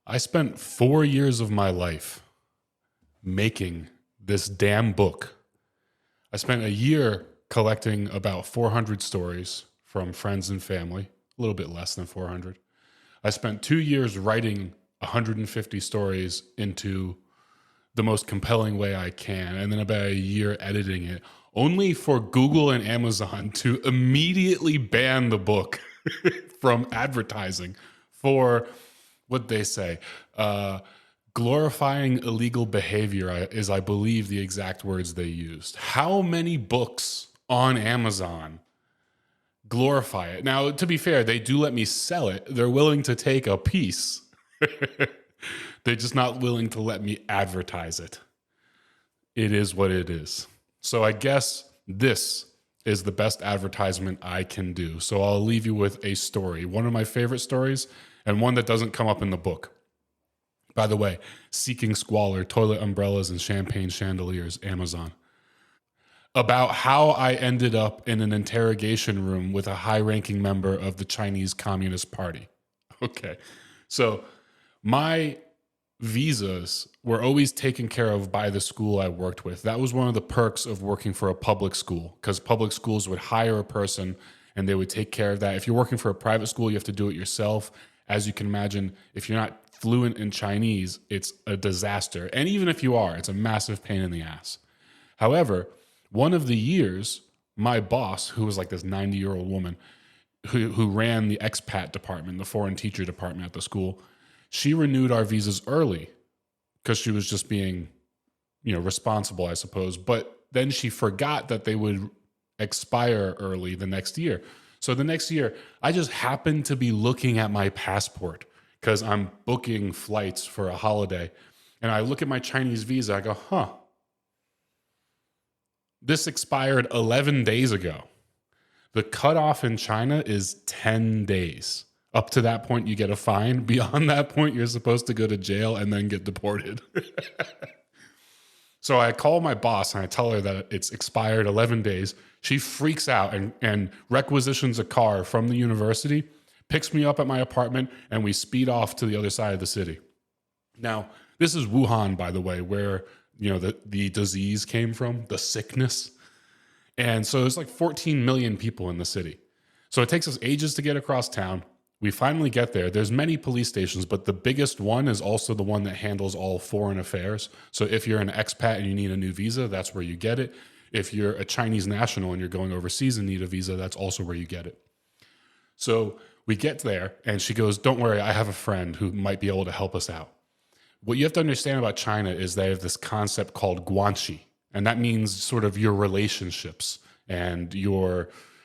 I spent 4 years of my life making this damn book. I spent a year collecting about 400 stories from friends and family, a little bit less than 400. I spent 2 years writing 150 stories into the most compelling way I can, and then about a year editing it, only for Google and Amazon to immediately ban the book from advertising for what they say. Glorifying illegal behavior is, I believe, the exact words they used. How many books on Amazon glorify it? Now, to be fair, they do let me sell it. They're willing to take a piece. They're just not willing to let me advertise it. It is what it is. So I guess this is the best advertisement I can do. So I'll leave you with a story, one of my favorite stories, and one that doesn't come up in the book. By the way, Seeking Squalor, Toilet Umbrellas and Champagne Chandeliers, Amazon. About how I ended up in an interrogation room with a high-ranking member of the Chinese Communist Party. Okay, so my visas were always taken care of by the school I worked with. That was one of the perks of working for a public school, because public schools would hire a person and they would take care of that. If you're working for a private school, you have to do it yourself. As you can imagine, if you're not fluent in Chinese, it's a disaster. And even if you are, it's a massive pain in the ass. However, one of the years, my boss, who was like this 90-year-old woman who ran the expat department, the foreign teacher department at the school, she renewed our visas early because she was just being, responsible, I suppose. But then she forgot that they would expire early the next year. So the next year, I just happened to be looking at my passport because I'm booking flights for a holiday. And I look at my Chinese visa, I go, this expired 11 days ago. The cutoff in China is 10 days. Up to that point, you get a fine. Beyond that point, you're supposed to go to jail and then get deported. So I call my boss and I tell her that it's expired 11 days. She freaks out and requisitions a car from the university, picks me up at my apartment, and we speed off to the other side of the city. Now, this is Wuhan, by the way, where the disease came from, the sickness. And so there's like 14 million people in the city. So it takes us ages to get across town. We finally get there. There's many police stations, but the biggest one is also the one that handles all foreign affairs. So if you're an expat and you need a new visa, that's where you get it. If you're a Chinese national and you're going overseas and need a visa, that's also where you get it. So we get there and she goes, "Don't worry, I have a friend who might be able to help us out." What you have to understand about China is they have this concept called guanxi, and that means sort of your relationships and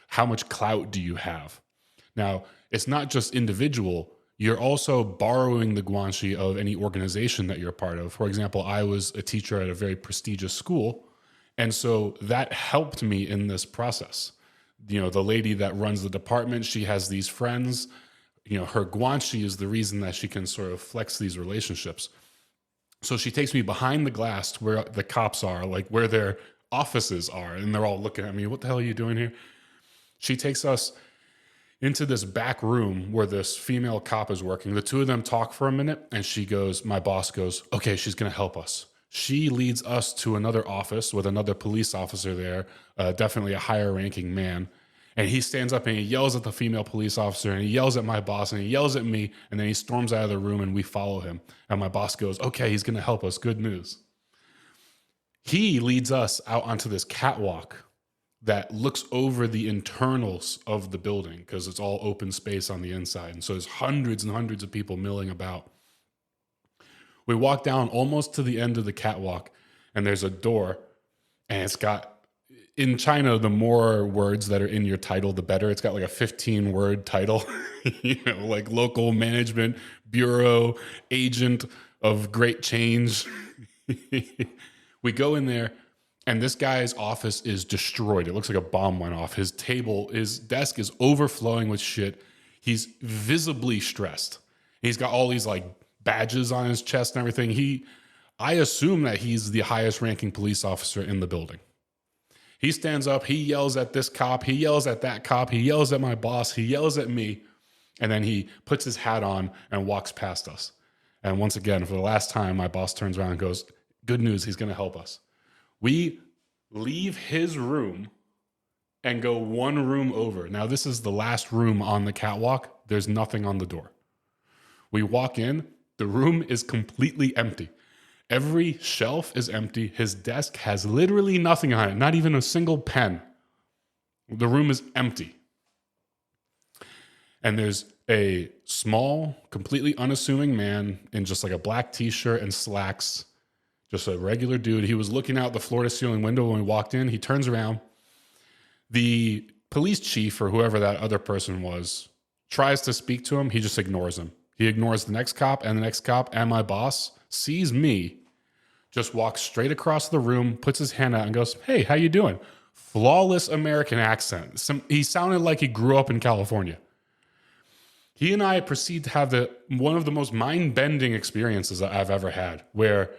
how much clout do you have. Now, it's not just individual. You're also borrowing the guanxi of any organization that you're a part of. For example, I was a teacher at a very prestigious school, and so that helped me in this process. The lady that runs the department, she has these friends. Her guanxi is the reason that she can sort of flex these relationships. So she takes me behind the glass to where the cops are, like where their offices are, and they're all looking at me. "What the hell are you doing here?" She takes us into this back room where this female cop is working. The two of them talk for a minute, and my boss goes, "Okay, she's going to help us." She leads us to another office with another police officer there, definitely a higher ranking man. And he stands up and he yells at the female police officer, and he yells at my boss, and he yells at me, and then he storms out of the room and we follow him. And my boss goes, "Okay, he's going to help us. Good news." He leads us out onto this catwalk that looks over the internals of the building because it's all open space on the inside. And so there's hundreds and hundreds of people milling about. We walk down almost to the end of the catwalk, and there's a door, and it's got, in China, the more words that are in your title, the better. It's got like a 15-word title, like local management bureau, agent of great change. We go in there, and this guy's office is destroyed. It looks like a bomb went off. His desk is overflowing with shit. He's visibly stressed. He's got all these like badges on his chest and everything. I assume that he's the highest ranking police officer in the building. He stands up, he yells at this cop, he yells at that cop, he yells at my boss, he yells at me, and then he puts his hat on and walks past us. And once again, for the last time, my boss turns around and goes, good news, he's going to help us. We leave his room and go one room over. Now, this is the last room on the catwalk. There's nothing on the door. We walk in. The room is completely empty. Every shelf is empty. His desk has literally nothing on it, not even a single pen. The room is empty. And there's a small, completely unassuming man in just like a black t-shirt and slacks, just a regular dude. He was looking out the floor-to-ceiling window when we walked in. He turns around. The police chief or whoever that other person was tries to speak to him. He just ignores him. He ignores the next cop, and my boss sees me, just walks straight across the room, puts his hand out and goes, hey, how you doing? Flawless American accent. He sounded like he grew up in California. He and I proceed to have one of the most mind-bending experiences that I've ever had, where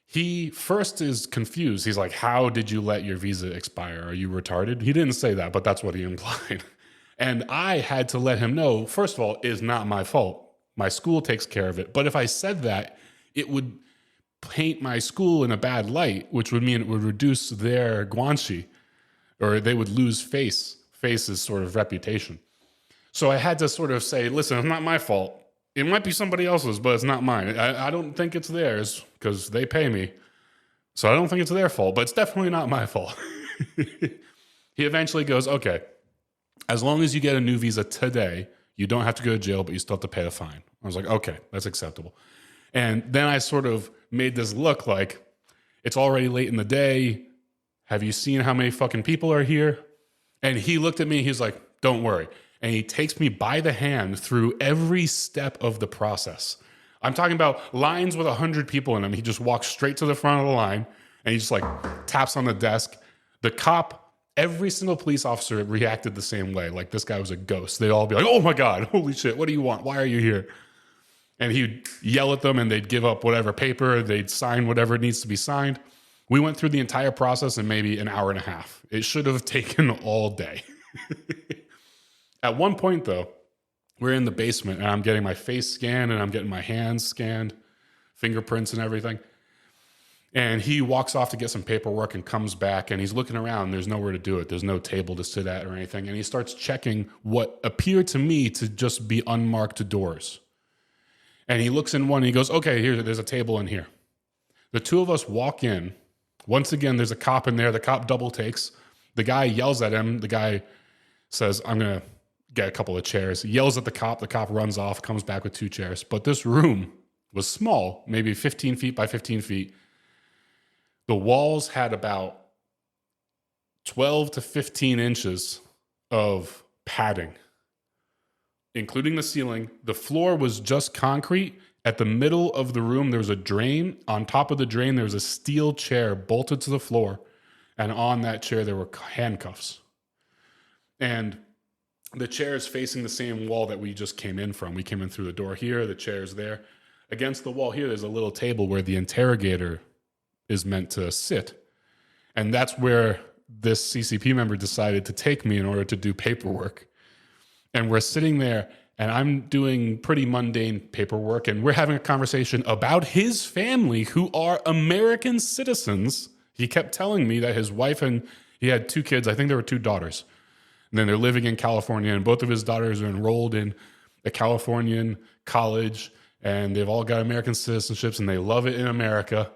he first is confused. He's like, how did you let your visa expire? Are you retarded? He didn't say that, but that's what he implied. And I had to let him know, first of all, it's not my fault. My school takes care of it. But if I said that, it would paint my school in a bad light, which would mean it would reduce their guanxi, or they would lose Face's sort of reputation. So I had to sort of say, listen, it's not my fault. It might be somebody else's, but it's not mine. I don't think it's theirs because they pay me. So I don't think it's their fault, but it's definitely not my fault. He eventually goes, okay, as long as you get a new visa today, you don't have to go to jail, but you still have to pay a fine. I was like, okay, that's acceptable. And then I sort of made this look like it's already late in the day. Have you seen how many fucking people are here? And he looked at me, he's like, don't worry. And he takes me by the hand through every step of the process. I'm talking about lines with 100 people in them. He just walks straight to the front of the line and he just like taps on the desk. The cop, every single police officer reacted the same way. Like this guy was a ghost. They'd all be like, oh my God, holy shit, what do you want? Why are you here? And he'd yell at them and they'd give up whatever paper, they'd sign whatever needs to be signed. We went through the entire process in maybe an hour and a half. It should have taken all day. At one point, though, we're in the basement and I'm getting my face scanned and I'm getting my hands scanned, fingerprints and everything. And he walks off to get some paperwork and comes back and he's looking around. There's nowhere to do it. There's no table to sit at or anything. And he starts checking what appeared to me to just be unmarked doors. And he looks in one and he goes, okay, there's a table in here. The two of us walk in. Once again, there's a cop in there. The cop double takes. The guy yells at him. The guy says, I'm going to get a couple of chairs. He yells at the cop. The cop runs off, comes back with 2 chairs. But this room was small, maybe 15 feet by 15 feet. The walls had about 12 to 15 inches of padding, including the ceiling. The floor was just concrete. At the middle of the room, there was a drain. On top of the drain, there was a steel chair bolted to the floor. And on that chair, there were handcuffs. And the chair is facing the same wall that we just came in from. We came in through the door here. The chair's there. Against the wall here, there's a little table where the interrogator is meant to sit. And that's where this CCP member decided to take me in order to do paperwork. And we're sitting there, and I'm doing pretty mundane paperwork, and we're having a conversation about his family, who are American citizens. He kept telling me that his wife and he had 2 kids. I think there were 2 daughters. And then they're living in California, and both of his daughters are enrolled in a Californian college, and they've all got American citizenships, and they love it in America.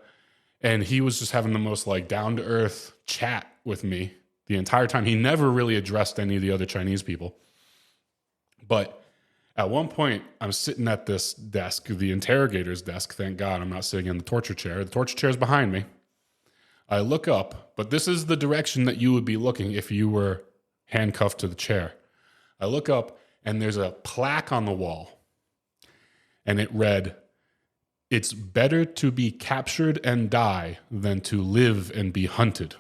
And he was just having the most like down-to-earth chat with me the entire time. He never really addressed any of the other Chinese people. But at one point, I'm sitting at this desk, the interrogator's desk. Thank God I'm not sitting in the torture chair. The torture chair is behind me. I look up, but this is the direction that you would be looking if you were handcuffed to the chair. I look up, and there's a plaque on the wall. And it read, "It's better to be captured and die than to live and be hunted."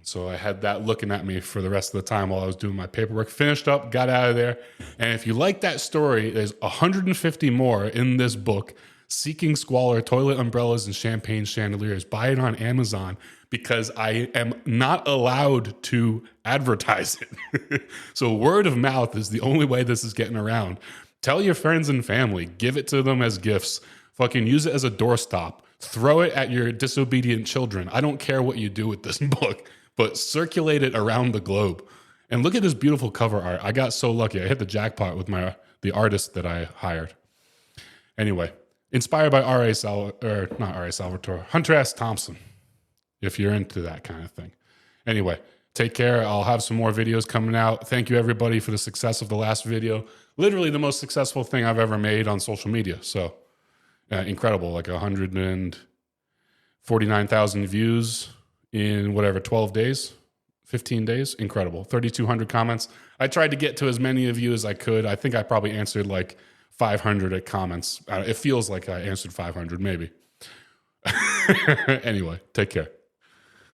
So I had that looking at me for the rest of the time while I was doing my paperwork. Finished up, got out of there. And if you like that story, there's 150 more in this book, Seeking Squalor, Toilet Umbrellas and Champagne Chandeliers. Buy it on Amazon because I am not allowed to advertise it. So word of mouth is the only way this is getting around. Tell your friends and family. Give it to them as gifts. Fucking use it as a doorstop. Throw it at your disobedient children. I don't care what you do with this book, but circulate it around the globe. And look at this beautiful cover art. I got so lucky. I hit the jackpot with the artist that I hired. Anyway, inspired by Hunter S. Thompson, if you're into that kind of thing. Anyway, take care. I'll have some more videos coming out. Thank you, everybody, for the success of the last video. Literally the most successful thing I've ever made on social media. So incredible, like 149,000 views in 12 days, 15 days. Incredible. 3,200 comments. I tried to get to as many of you as I could. I think I probably answered like 500 comments. It feels like I answered 500, maybe. Anyway, take care.